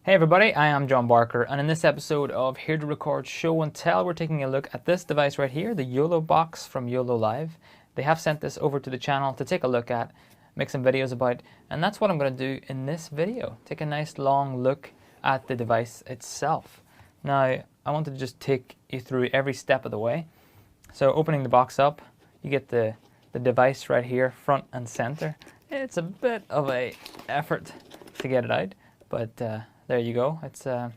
Hey everybody, I am John Barker, and in this episode of Here to Record Show and Tell, we're taking a look at this device right here, the YoloBox from YoloLiv. They have sent this over to the channel to take a look at, make some videos about, and that's what I'm going to do in this video. Take a nice long look at the device itself. Now, I wanted to just take you through every step of the way. So opening the box up, you get the device right here, front and center. It's a bit of a effort to get it out, but there you go. It's a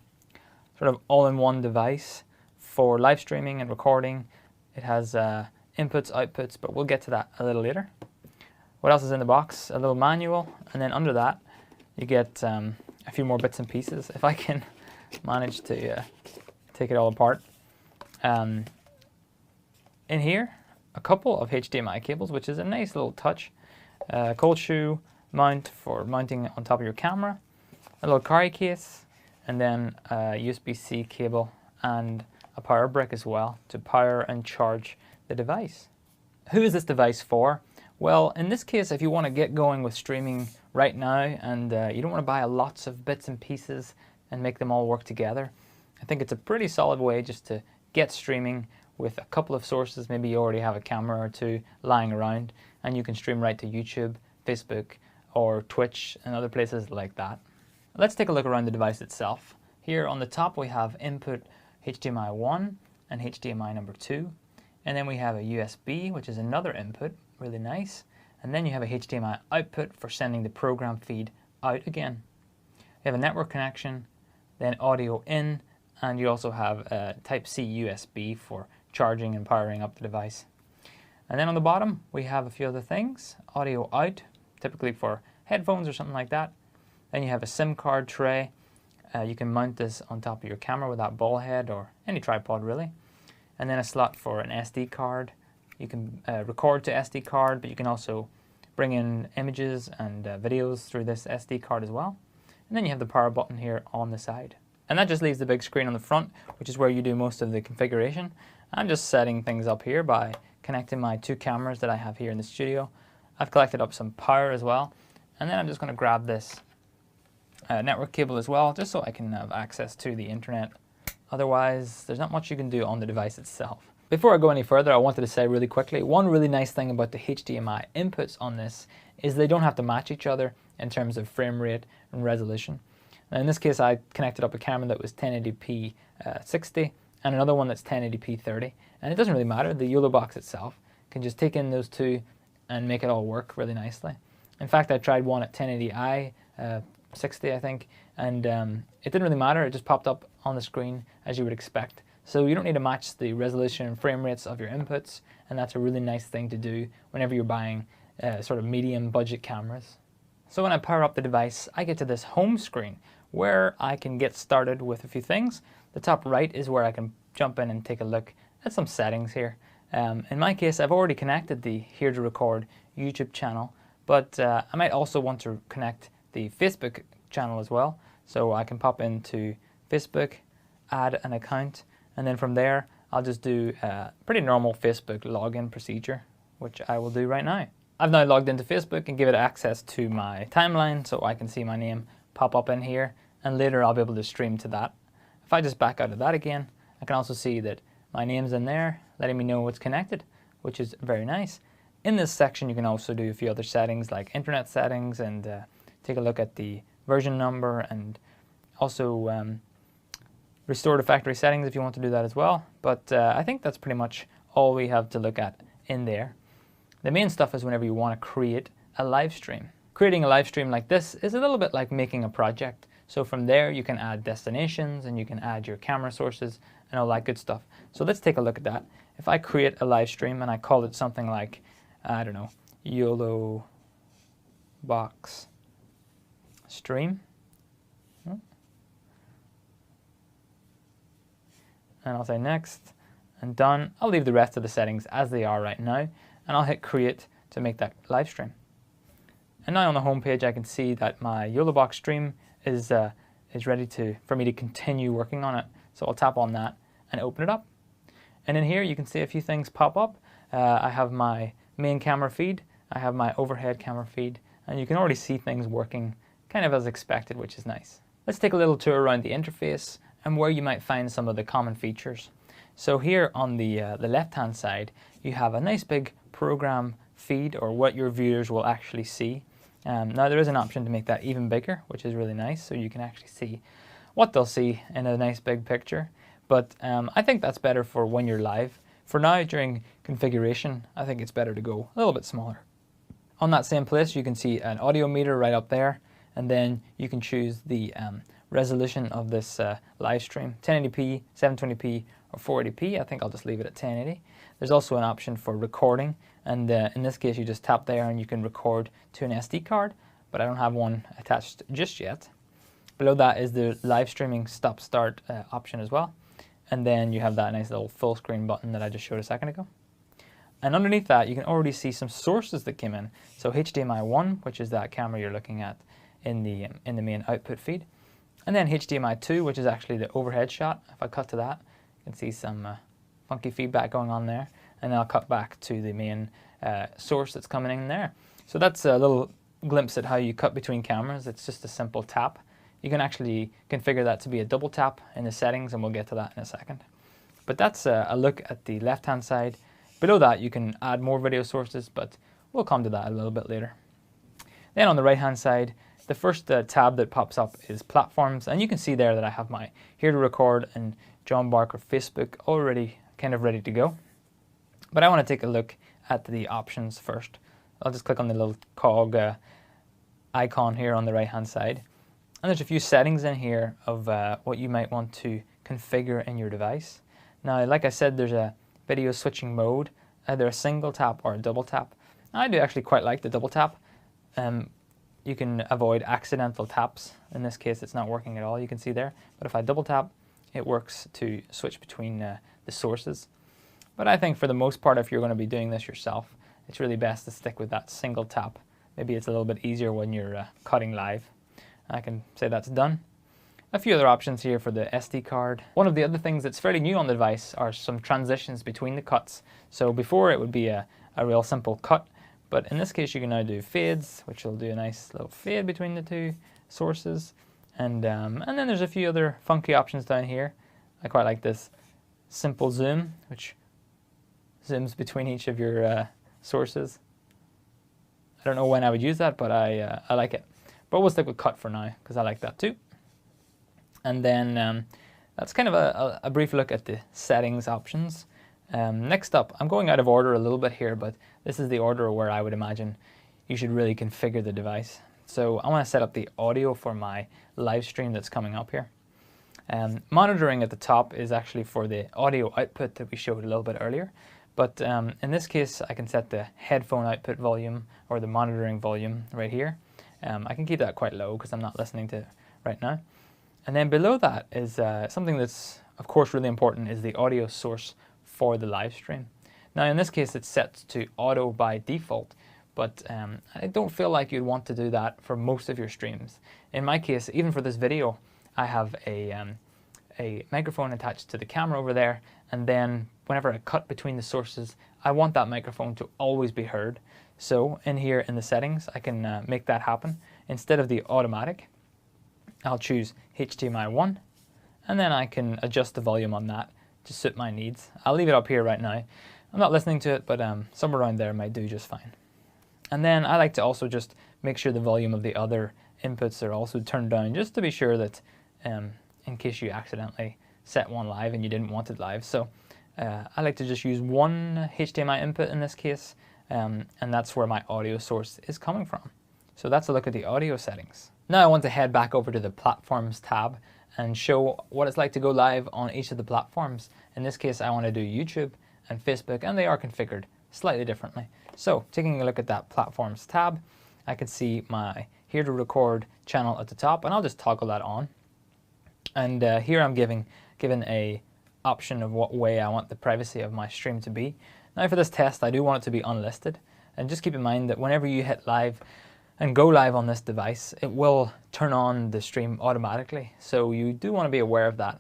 sort of all-in-one device for live streaming and recording. It has inputs, outputs, but we'll get to that a little later. What else is in the box? A little manual, and then under that you get a few more bits and pieces, if I can manage to take it all apart. In here, a couple of HDMI cables, which is a nice little touch. Cold shoe mount for mounting on top of your camera. A little carry case, and then a USB-C cable and a power brick as well to power and charge the device. Who is this device for? Well, in this case, if you want to get going with streaming right now and you don't want to buy lots of bits and pieces and make them all work together, I think it's a pretty solid way just to get streaming with a couple of sources. Maybe you already have a camera or two lying around and you can stream right to YouTube, Facebook, or Twitch and other places like that. Let's take a look around the device itself. Here on the top we have input HDMI 1 and HDMI number 2. And then we have a USB, which is another input, really nice. And then you have a HDMI output for sending the program feed out again. You have a network connection, then audio in, and you also have a Type-C USB for charging and powering up the device. And then on the bottom we have a few other things. Audio out, typically for headphones or something like that. Then you have a SIM card tray. You can mount this on top of your camera with that ball head or any tripod really. And then a slot for an SD card. You can record to SD card, but you can also bring in images and videos through this SD card as well. And then you have the power button here on the side. And that just leaves the big screen on the front, which is where you do most of the configuration. I'm just setting things up here by connecting my two cameras that I have here in the studio. I've collected up some power as well. And then I'm just going to grab this network cable as well, just so I can have access to the internet. Otherwise, there's not much you can do on the device itself. Before I go any further, I wanted to say really quickly, one really nice thing about the HDMI inputs on this is they don't have to match each other in terms of frame rate and resolution. Now in this case, I connected up a camera that was 1080p 60 and another one that's 1080p 30. And it doesn't really matter, the YoloBox itself can just take in those two and make it all work really nicely. In fact, I tried one at 1080i 60, I think, and it didn't really matter. It just popped up on the screen as you would expect. So you don't need to match the resolution and frame rates of your inputs, and that's a really nice thing to do whenever you're buying sort of medium budget cameras. So when I power up the device, I get to this home screen where I can get started with a few things. The top right is where I can jump in and take a look at some settings here. In my case, I've already connected the Here to Record YouTube channel, but I might also want to connect the Facebook channel as well. So I can pop into Facebook, add an account, and then from there I'll just do a pretty normal Facebook login procedure, which I will do right now. I've now logged into Facebook and give it access to my timeline so I can see my name pop up in here, and later I'll be able to stream to that. If I just back out of that again, I can also see that my name's in there, letting me know what's connected, which is very nice. In this section you can also do a few other settings like internet settings and take a look at the version number and also restore to factory settings if you want to do that as well. But I think that's pretty much all we have to look at in there. The main stuff is whenever you want to create a live stream. Creating a live stream like this is a little bit like making a project. So from there you can add destinations and you can add your camera sources and all that good stuff. So let's take a look at that. If I create a live stream and I call it something like, I don't know, YoloBox stream, and I'll say next and done. I'll leave the rest of the settings as they are right now, and I'll hit create to make that live stream. And now on the home page I can see that my YoloBox stream is ready for me to continue working on it. So I'll tap on that and open it up. And in here you can see a few things pop up. I have my main camera feed, I have my overhead camera feed, and you can already see things working kind of as expected, which is nice. let's take a little tour around the interface and where you might find some of the common features. So here on the left-hand side, you have a nice big program feed, or what your viewers will actually see. Now there is an option to make that even bigger, which is really nice, so you can actually see what they'll see in a nice big picture. But I think that's better for when you're live. For now, during configuration, I think it's better to go a little bit smaller. On that same place, you can see an audio meter right up there, and then you can choose the resolution of this live stream, 1080p, 720p, or 480p. I think I'll just leave it at 1080. There's also an option for recording, and in this case you just tap there and you can record to an SD card, but I don't have one attached just yet. Below that is the live streaming stop-start option as well, and then you have that nice little full screen button that I just showed a second ago. And underneath that you can already see some sources that came in. So HDMI 1, which is that camera you're looking at in the main output feed, and then HDMI 2, which is actually the overhead shot. If I cut to that, you can see some funky feedback going on there, and then I'll cut back to the main source that's coming in there. So that's a little glimpse at how you cut between cameras. It's just a simple tap. You can actually configure that to be a double tap in the settings, and we'll get to that in a second. But that's a look at the left-hand side. Below that you can add more video sources, but we'll come to that a little bit later. Then on the right-hand side, the first tab that pops up is platforms, and you can see there that I have my Here to Record and John Barker Facebook already kind of ready to go. But I want to take a look at the options first. I'll just click on the little cog icon here on the right-hand side. And there's a few settings in here of what you might want to configure in your device. Now, like I said, there's a video switching mode, either a single tap or a double tap. I do actually quite like the double tap. You can avoid accidental taps. In this case, it's not working at all, you can see there. But if I double tap, it works to switch between the sources. But I think for the most part, if you're going to be doing this yourself, it's really best to stick with that single tap. Maybe it's a little bit easier when you're cutting live. I can say that's done. A few other options here for the SD card. One of the other things that's fairly new on the device are some transitions between the cuts. So before it would be a real simple cut, but in this case you can now do fades, which will do a nice little fade between the two sources. And then there's a few other funky options down here. I quite like this simple zoom, which zooms between each of your sources. I don't know when I would use that, but I like it. But we'll stick with cut for now, because I like that too. And then that's kind of a brief look at the settings options. Next up, I'm going out of order a little bit here, but this is the order where I would imagine you should really configure the device. So I want to set up the audio for my live stream that's coming up here. Monitoring at the top is actually for the audio output that we showed a little bit earlier. But in this case, I can set the headphone output volume or the monitoring volume right here. I can keep that quite low because I'm not listening to it right now. And then below that is something that's, of course, really important is the audio source for the live stream. Now, in this case, it's set to auto by default, but I don't feel like you'd want to do that for most of your streams. In my case, even for this video, I have a microphone attached to the camera over there, and then whenever I cut between the sources, I want that microphone to always be heard. So in here in the settings, I can make that happen. Instead of the automatic, I'll choose HDMI 1, and then I can adjust the volume on that to suit my needs. I'll leave it up here right now. I'm not listening to it, but somewhere around there might do just fine. And then I like to also just make sure the volume of the other inputs are also turned down, just to be sure that in case you accidentally set one live and you didn't want it live. So I like to just use one HDMI input in this case, and that's where my audio source is coming from. So that's a look at the audio settings. Now I want to head back over to the platforms tab and show what it's like to go live on each of the platforms. In this case, I want to do YouTube and Facebook, and they are configured slightly differently. So taking a look at that platforms tab, I can see my Here to Record channel at the top, and I'll just toggle that on. And here I'm given a option of what way I want the privacy of my stream to be. Now for this test, I do want it to be unlisted. And just keep in mind that whenever you hit live and go live on this device, it will turn on the stream automatically. So you do want to be aware of that.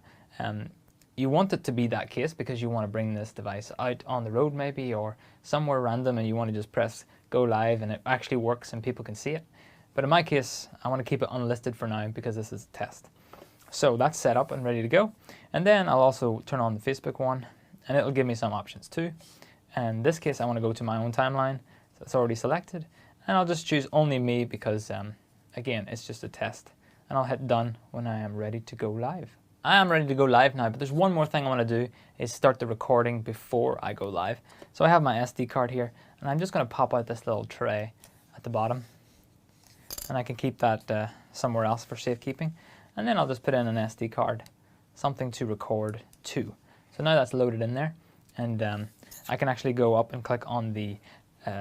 You want it to be that case because you want to bring this device out on the road maybe, or somewhere random, and you want to just press go live and it actually works and people can see it. But in my case, I want to keep it unlisted for now because this is a test. So that's set up and ready to go. And then I'll also turn on the Facebook one, and it'll give me some options too. And in this case, I want to go to my own timeline, so it's already selected. And I'll just choose only me because, again, it's just a test. And I'll hit done when I am ready to go live. I am ready to go live now, but there's one more thing I want to do, is start the recording before I go live. So I have my SD card here, and I'm just going to pop out this little tray at the bottom. And I can keep that somewhere else for safekeeping. And then I'll just put in an SD card, something to record to. So now that's loaded in there, and I can actually go up and click on the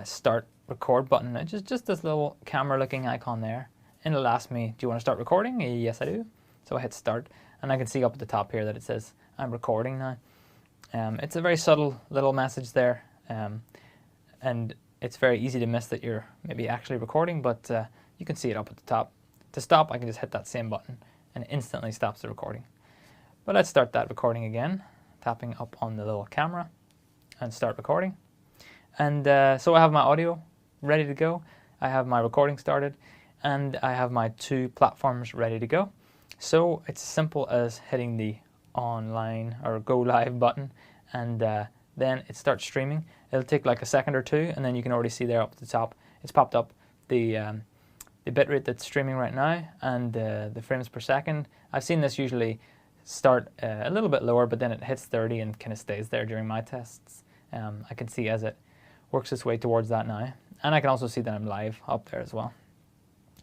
start record button. It's just this little camera looking icon there, and it'll ask me, do you want to start recording? Yes, I do. So I hit start, and I can see up at the top here that it says I'm recording now. It's a very subtle little message there, and it's very easy to miss that you're maybe actually recording, but you can see it up at the top. To stop, I can just hit that same button, and it instantly stops the recording. But let's start that recording again, tapping up on the little camera and start recording. And so I have my audio ready to go, I have my recording started, and I have my 2 platforms ready to go. So it's as simple as hitting the online or go live button, and then it starts streaming. It'll take like a second or 2, and then you can already see there up at the top, it's popped up the bitrate that's streaming right now, and the frames per second. I've seen this usually start a little bit lower, but then it hits 30 and kind of stays there during my tests. I can see as it works its way towards that now, and I can also see that I'm live up there as well.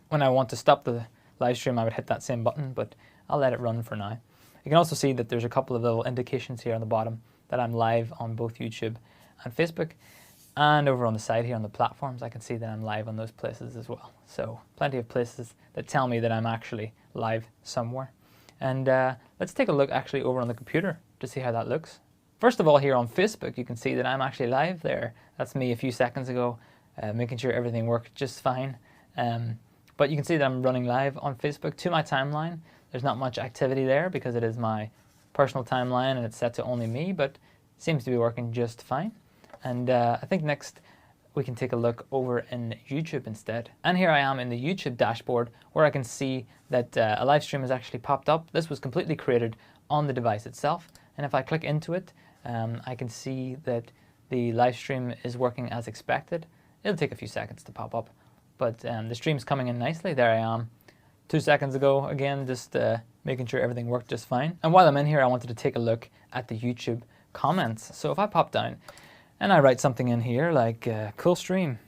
When I want to stop the live stream, I would hit that same button, but I'll let it run for now. You can also see that there's a couple of little indications here on the bottom that I'm live on both YouTube and Facebook. And over on the side here on the platforms, I can see that I'm live on those places as well. So plenty of places that tell me that I'm actually live somewhere. And let's take a look actually over on the computer to see how that looks. First of all, here on Facebook, you can see that I'm actually live there. That's me a few seconds ago, making sure everything worked just fine. But you can see that I'm running live on Facebook to my timeline. There's not much activity there because it is my personal timeline and it's set to only me, but seems to be working just fine. And I think next we can take a look over in YouTube instead. And here I am in the YouTube dashboard where I can see that a live stream has actually popped up. This was completely created on the device itself. And if I click into it, I can see that the live stream is working as expected. It'll take a few seconds to pop up, but the stream's coming in nicely. There I am 2 seconds ago, again, just making sure everything worked just fine. And while I'm in here, I wanted to take a look at the YouTube comments. So if I pop down and I write something in here like cool stream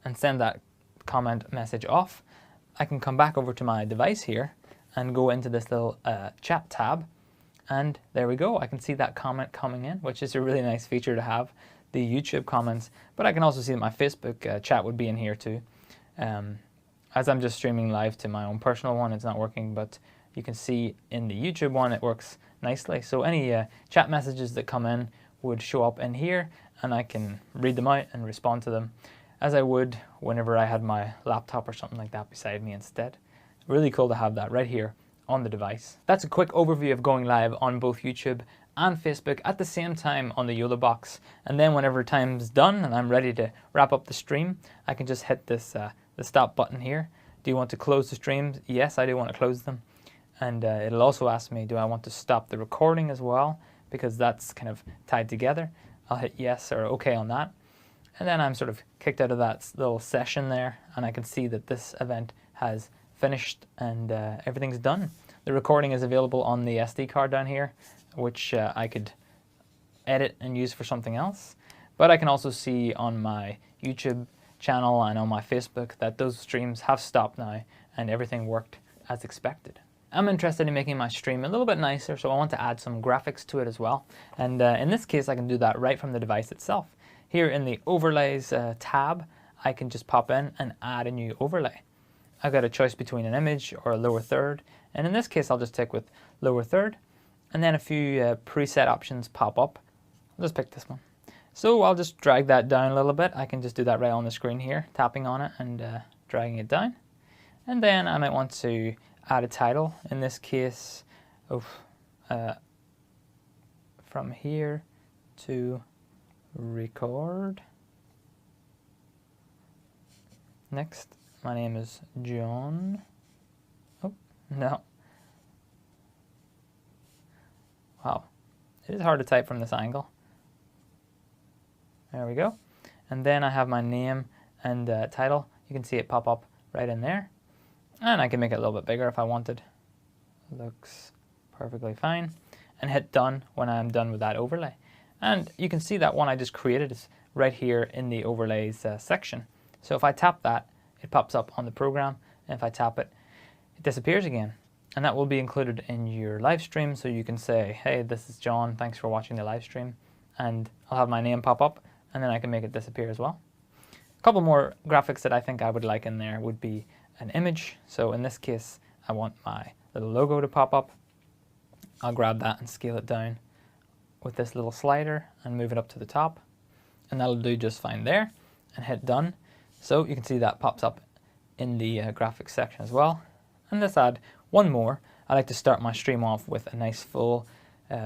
and send that comment message off, I can come back over to my device here and go into this little chat tab, and there we go. I can see that comment coming in, which is a really nice feature to have, the YouTube comments, but I can also see that my Facebook chat would be in here too. As I'm just streaming live to my own personal one, it's not working, but you can see in the YouTube one it works nicely. So any chat messages that come in would show up in here, and I can read them out and respond to them as I would whenever I had my laptop or something like that beside me instead. Really cool to have that right here on the device. That's a quick overview of going live on both YouTube and Facebook at the same time on the YoloBox. And then whenever time's done and I'm ready to wrap up the stream, I can just hit this the stop button here. Do you want to close the streams? Yes, I do want to close them. And it'll also ask me, do I want to stop the recording as well? Because that's kind of tied together. I'll hit yes or okay on that. And then I'm sort of kicked out of that little session there, and I can see that this event has finished and everything's done. The recording is available on the SD card down here, which I could edit and use for something else. But I can also see on my YouTube channel and on my Facebook that those streams have stopped now and everything worked as expected. I'm interested in making my stream a little bit nicer, so I want to add some graphics to it as well. And in this case, I can do that right from the device itself. Here in the Overlays tab, I can just pop in and add a new overlay. I've got a choice between an image or a lower third, and in this case, I'll just stick with lower third, and then a few preset options pop up. I'll just pick this one. So I'll just drag that down a little bit. I can just do that right on the screen here, tapping on it and dragging it down. And then I might want to add a title, in this case of from here to record. Next, My name is John. Oh, no. Wow. It is hard to type from this angle. There we go. And then I have my name and title. You can see it pop up right in there. And I can make it a little bit bigger if I wanted. Looks perfectly fine. And hit done when I'm done with that overlay. And you can see that one I just created is right here in the overlays section. So if I tap that, it pops up on the program. And if I tap it, it disappears again. And that will be included in your live stream. So you can say, hey, this is John. Thanks for watching the live stream. And I'll have my name pop up, and then I can make it disappear as well. A couple more graphics that I think I would like in there would be an image. So in this case, I want my little logo to pop up. I'll grab that and scale it down with this little slider and move it up to the top. And that'll do just fine there. And hit done. So you can see that pops up in the graphics section as well. And let's add one more. I like to start my stream off with a nice full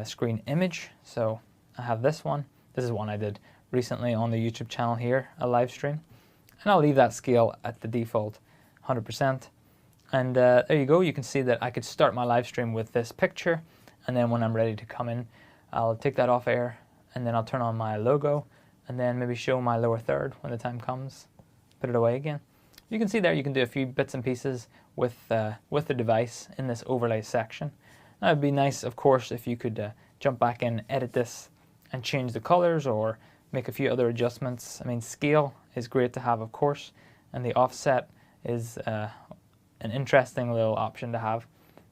screen image. So I have this one. This is one I did recently on the YouTube channel here, a live stream. And I'll leave that scale at the default 100%. And there you go. You can see that I could start my live stream with this picture. And then when I'm ready to come in, I'll take that off air. And then I'll turn on my logo. And then maybe show my lower third when the time comes. Put it away again. You can see there you can do a few bits and pieces with the device in this overlay section. Now it'd be nice, of course, if you could jump back in, edit this, and change the colors or make a few other adjustments. I mean, scale is great to have, of course, and the offset is an interesting little option to have.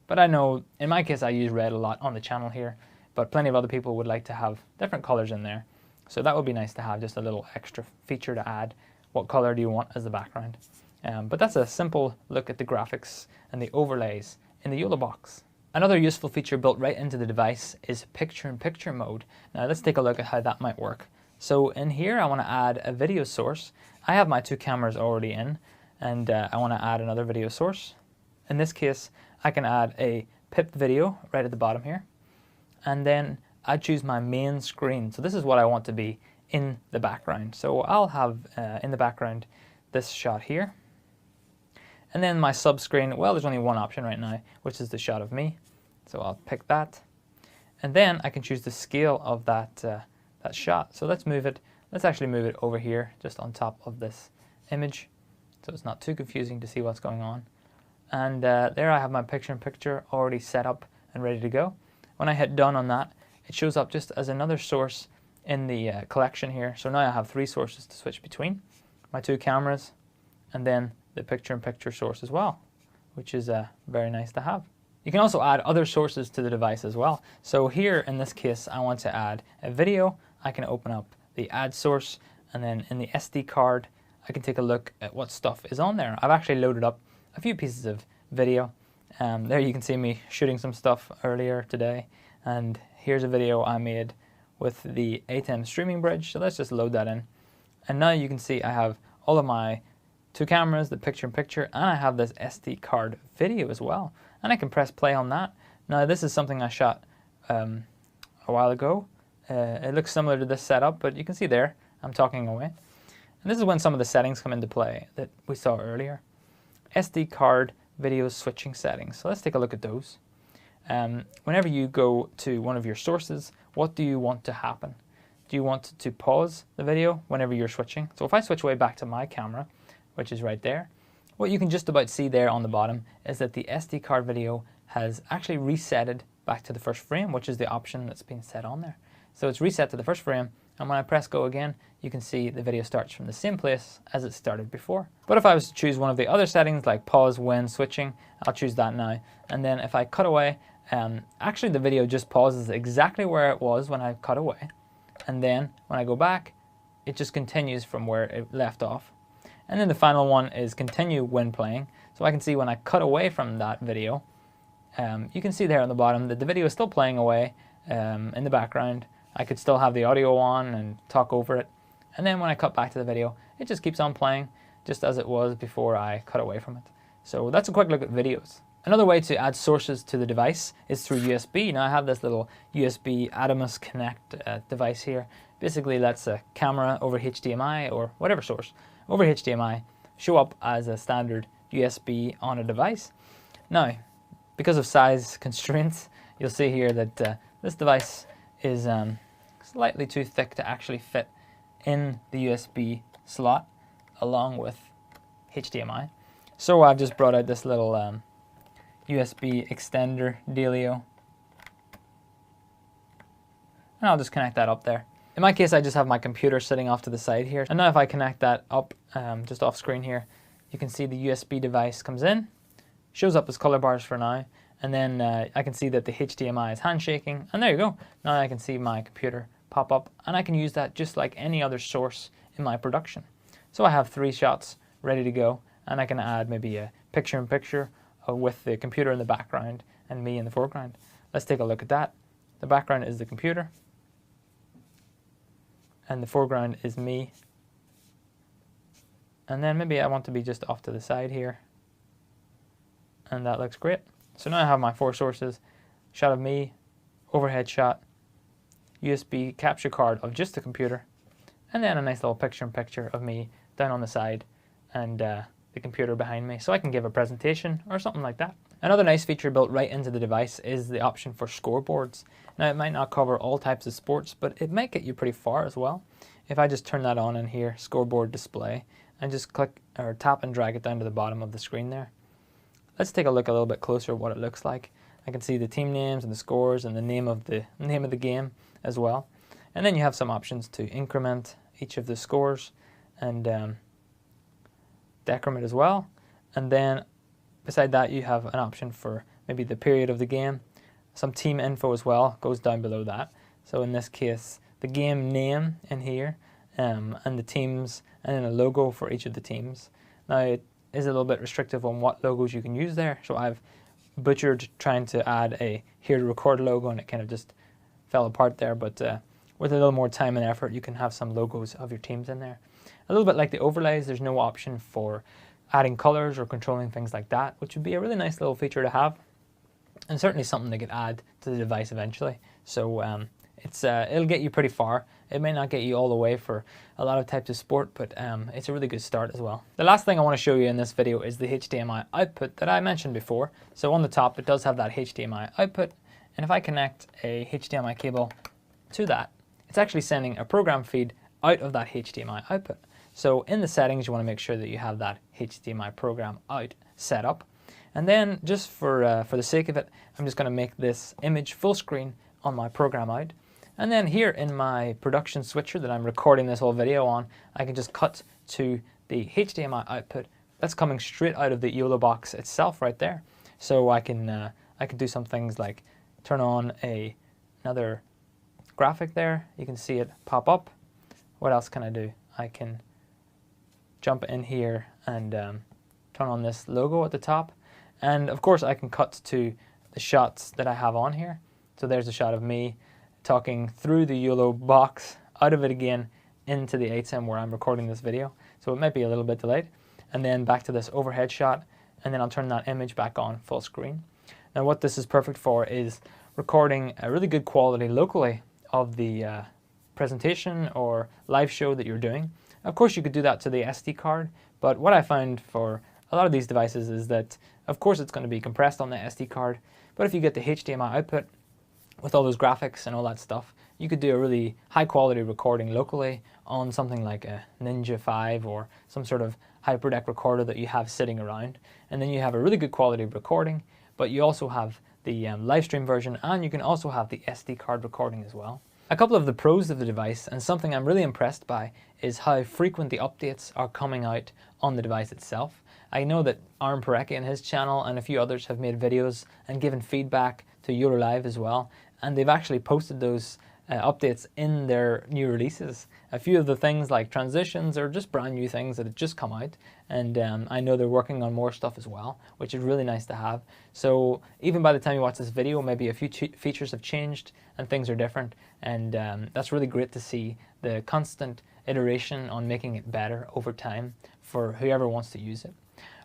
But I know, in my case, I use red a lot on the channel here, but plenty of other people would like to have different colors in there. So that would be nice to have, just a little extra feature to add. What color do you want as the background? But that's a simple look at the graphics and the overlays in the YoloBox. Another useful feature built right into the device is picture-in-picture mode. Now let's take a look at how that might work. So in here I want to add a video source. I have my two cameras already in, and I want to add another video source. In this case I can add a pipped video right at the bottom here, and then I choose my main screen. So this is what I want to be in the background. So I'll have in the background this shot here. And then my sub-screen, well, there's only one option right now, which is the shot of me. So I'll pick that. And then I can choose the scale of that, that shot. So let's move it. Let's actually move it over here, just on top of this image. So it's not too confusing to see what's going on. And there I have my picture-in-picture already set up and ready to go. When I hit done on that, it shows up just as another source in the collection here. So now I have three sources to switch between. My two cameras, and then the picture-in-picture source as well, which is very nice to have. You can also add other sources to the device as well. So here in this case I want to add a video. I can open up the add source, and then in the SD card I can take a look at what stuff is on there. I've actually loaded up a few pieces of video. There you can see me shooting some stuff earlier today, and here's a video I made with the ATEM streaming bridge. So let's just load that in. And now you can see I have all of my two cameras, the picture-in-picture, and I have this SD card video as well. And I can press play on that. Now this is something I shot a while ago. It looks similar to this setup, but you can see there I'm talking away. And this is when some of the settings come into play that we saw earlier. SD card video switching settings. So let's take a look at those. Whenever you go to one of your sources, what do you want to happen? Do you want to pause the video whenever you're switching? So if I switch way back to my camera, which is right there, what you can just about see there on the bottom is that the SD card video has actually resetted back to the first frame, which is the option that's been set on there. So it's reset to the first frame, and when I press go again, you can see the video starts from the same place as it started before. But if I was to choose one of the other settings, like pause when switching, I'll choose that now. And then if I cut away, actually the video just pauses exactly where it was when I cut away. And then when I go back, it just continues from where it left off. And then the final one is continue when playing. So I can see when I cut away from that video, you can see there on the bottom that the video is still playing away in the background. I could still have the audio on and talk over it. And then when I cut back to the video, it just keeps on playing just as it was before I cut away from it. So that's a quick look at videos. Another way to add sources to the device is through USB. Now I have this little USB Adamus Connect device here. Basically that's a camera over HDMI or whatever source over HDMI show up as a standard USB on a device. Now, because of size constraints, you'll see here that this device is slightly too thick to actually fit in the USB slot along with HDMI. So I've just brought out this little USB extender dealio, and I'll just connect that up there. In my case, I just have my computer sitting off to the side here. And now if I connect that up just off screen here, you can see the USB device comes in, shows up as color bars for now, and then I can see that the HDMI is handshaking, and there you go. Now I can see my computer pop up, and I can use that just like any other source in my production. So I have 3 shots ready to go, and I can add maybe a picture-in-picture with the computer in the background and me in the foreground. Let's take a look at that. The background is the computer, and the foreground is me. And then maybe I want to be just off to the side here, and that looks great. So now I have my 4 sources: shot of me, overhead shot, USB capture card of just the computer, and then a nice little picture-in-picture of me down on the side and the computer behind me, so I can give a presentation or something like that. Another nice feature built right into the device is the option for scoreboards. Now, it might not cover all types of sports, but it might get you pretty far as well. If I just turn that on in here, scoreboard display, and just click or tap and drag it down to the bottom of the screen there. Let's take a look a little bit closer at what it looks like. I can see the team names and the scores and the name of the game as well. And then you have some options to increment each of the scores and decrement as well. And then beside that, you have an option for maybe the period of the game. Some team info as well goes down below that. So in this case, the game name in here, and the teams, and then a logo for each of the teams. Now, it is a little bit restrictive on what logos you can use there. So I've butchered trying to add a here to record logo, and it kind of just fell apart there. But with a little more time and effort, you can have some logos of your teams in there. A little bit like the overlays, there's no option for adding colors or controlling things like that, which would be a really nice little feature to have, and certainly something they could add to the device eventually. So it'll get you pretty far. It may not get you all the way for a lot of types of sport, but it's a really good start as well. The last thing I want to show you in this video is the HDMI output that I mentioned before. So on the top, it does have that HDMI output, and if I connect a HDMI cable to that, it's actually sending a program feed out of that HDMI output. So in the settings, you want to make sure that you have that HDMI program out set up. And then just for the sake of it, I'm just going to make this image full screen on my program out. And then here in my production switcher that I'm recording this whole video on, I can just cut to the HDMI output that's coming straight out of the YoloBox itself right there. So I can do some things like turn on another graphic there. You can see it pop up. What else can I do? I can jump in here and turn on this logo at the top. And of course I can cut to the shots that I have on here. So there's a shot of me talking through the YoloBox, out of it again, into the ATEM where I'm recording this video. So it might be a little bit delayed. And then back to this overhead shot, and then I'll turn that image back on full screen. Now what this is perfect for is recording a really good quality locally of the presentation or live show that you're doing. Of course you could do that to the SD card, but what I found for a lot of these devices is that of course it's going to be compressed on the SD card, but if you get the HDMI output with all those graphics and all that stuff, you could do a really high quality recording locally on something like a Ninja 5 or some sort of HyperDeck recorder that you have sitting around, and then you have a really good quality recording, but you also have the live stream version, and you can also have the SD card recording as well. A couple of the pros of the device, and something I'm really impressed by, is how frequent the updates are coming out on the device itself. I know that Aaron Parecki and his channel and a few others have made videos and given feedback to YoloLiv as well, and they've actually posted those updates in their new releases. A few of the things like transitions are just brand new things that have just come out, and I know they're working on more stuff as well, which is really nice to have. So even by the time you watch this video, maybe a few features have changed and things are different, and that's really great to see the constant iteration on making it better over time for whoever wants to use it.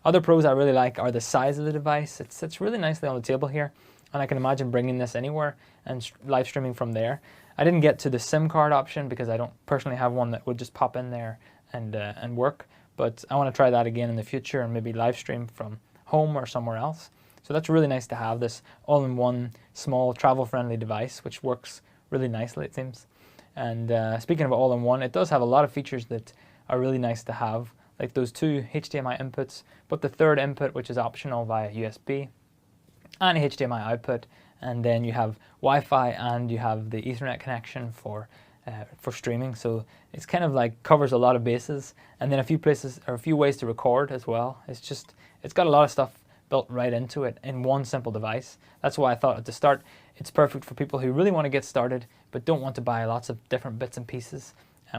Other pros I really like are the size of the device. It sits really nicely on the table here, and I can imagine bringing this anywhere and live streaming from there. I didn't get to the SIM card option because I don't personally have one that would just pop in there and work, but I want to try that again in the future and maybe live stream from home or somewhere else. So that's really nice to have this all-in-one small travel-friendly device, which works really nicely, it seems. And speaking of all-in-one, it does have a lot of features that are really nice to have, like those 2 HDMI inputs, but the third input, which is optional via USB, and a HDMI output, and then you have Wi-Fi and you have the Ethernet connection for streaming. So it's kind of like covers a lot of bases, and then a few places or a few ways to record as well. It's got a lot of stuff built right into it in one simple device. That's why I thought at the start it's perfect for people who really want to get started but don't want to buy lots of different bits and pieces.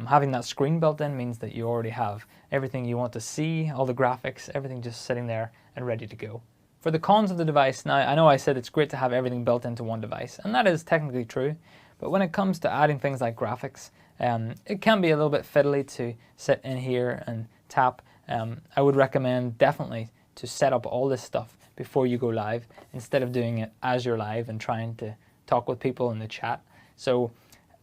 Having that screen built in means that you already have everything you want to see, all the graphics, everything just sitting there and ready to go. For the cons of the device, now I know I said it's great to have everything built into one device, and that is technically true, but when it comes to adding things like graphics, it can be a little bit fiddly to sit in here and tap. I would recommend definitely to set up all this stuff before you go live instead of doing it as you're live and trying to talk with people in the chat. So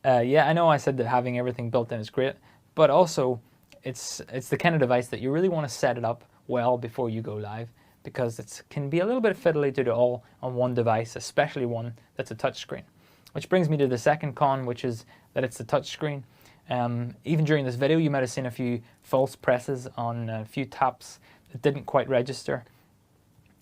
yeah, I know I said that having everything built in is great, but also it's the kind of device that you really want to set it up well before you go live, because it can be a little bit fiddly to do it all on one device, especially one that's a touchscreen. Which brings me to the second con, which is that it's a touchscreen. Even during this video, you might have seen a few false presses on a few taps that didn't quite register.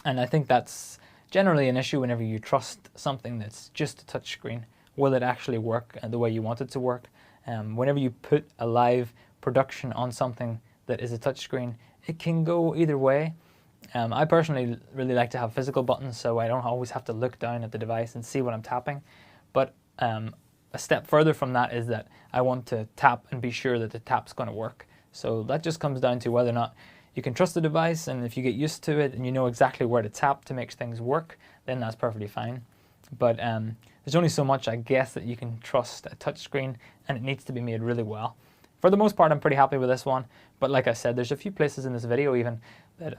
And I think that's generally an issue whenever you trust something that's just a touchscreen. Will it actually work the way you want it to work? Whenever you put a live production on something that is a touchscreen, it can go either way. I personally really like to have physical buttons, so I don't always have to look down at the device and see what I'm tapping. But a step further from that is that I want to tap and be sure that the tap's going to work. So that just comes down to whether or not you can trust the device, and if you get used to it and you know exactly where to tap to make things work, then that's perfectly fine. But there's only so much, I guess, that you can trust a touchscreen, and it needs to be made really well. For the most part, I'm pretty happy with this one, but like I said, there's a few places in this video even that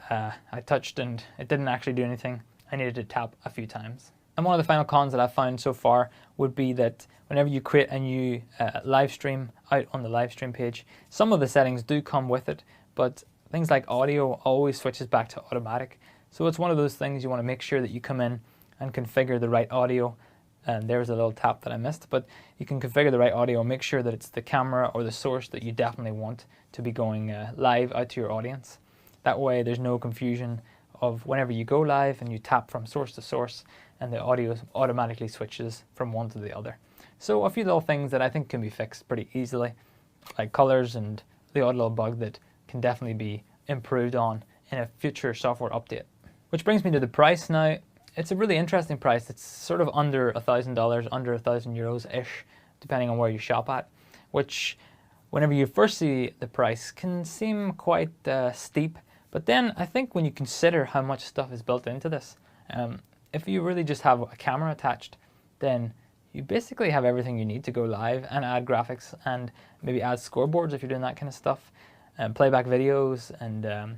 I touched and it didn't actually do anything. I needed to tap a few times. And one of the final cons that I've found so far would be that whenever you create a new live stream out on the live stream page, some of the settings do come with it, but things like audio always switches back to automatic. So it's one of those things you want to make sure that you come in and configure the right audio. And there's a little tap that I missed, but you can configure the right audio and make sure that it's the camera or the source that you definitely want to be going live out to your audience. That way there's no confusion of whenever you go live and you tap from source to source and the audio automatically switches from one to the other. So a few little things that I think can be fixed pretty easily, like colors and the odd little bug that can definitely be improved on in a future software update. Which brings me to the price now. It's a really interesting price. It's sort of under $1,000, under €1,000-ish, depending on where you shop at, which whenever you first see the price can seem quite steep. But then I think when you consider how much stuff is built into this, if you really just have a camera attached, then you basically have everything you need to go live and add graphics and maybe add scoreboards if you're doing that kind of stuff, and playback videos, and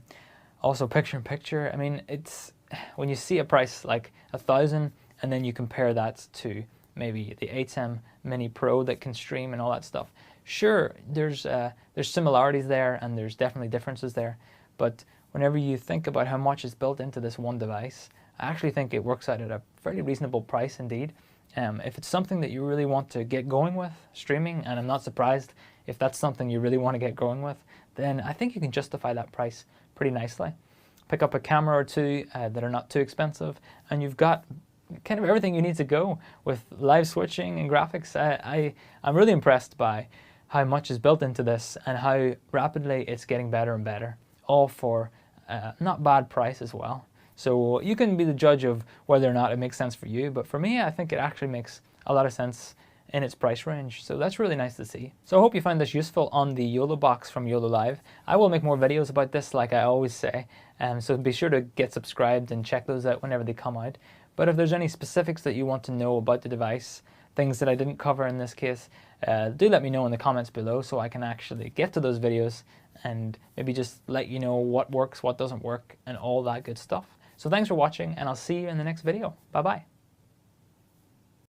also picture-in-picture. I mean, it's when you see a price like $1,000 and then you compare that to maybe the ATEM Mini Pro that can stream and all that stuff. Sure, there's similarities there and there's definitely differences there, but whenever you think about how much is built into this one device, I actually think it works out at a fairly reasonable price indeed. If it's something that you really want to get going with, streaming, and I'm not surprised if that's something you really want to get going with, then I think you can justify that price pretty nicely. Pick up a camera or two that are not too expensive, and you've got kind of everything you need to go with live switching and graphics. I'm really impressed by how much is built into this and how rapidly it's getting better and better, all for not bad price as well. So you can be the judge of whether or not it makes sense for you, but for me, I think it actually makes a lot of sense in its price range. So that's really nice to see. So I hope you find this useful on the YoloBox from YoloLiv. I will make more videos about this like I always say, so be sure to get subscribed and check those out whenever they come out. But if there's any specifics that you want to know about the device, things that I didn't cover in this case, do let me know in the comments below so I can actually get to those videos and maybe just let you know what works, what doesn't work, and all that good stuff. So thanks for watching, and I'll see you in the next video. Bye-bye.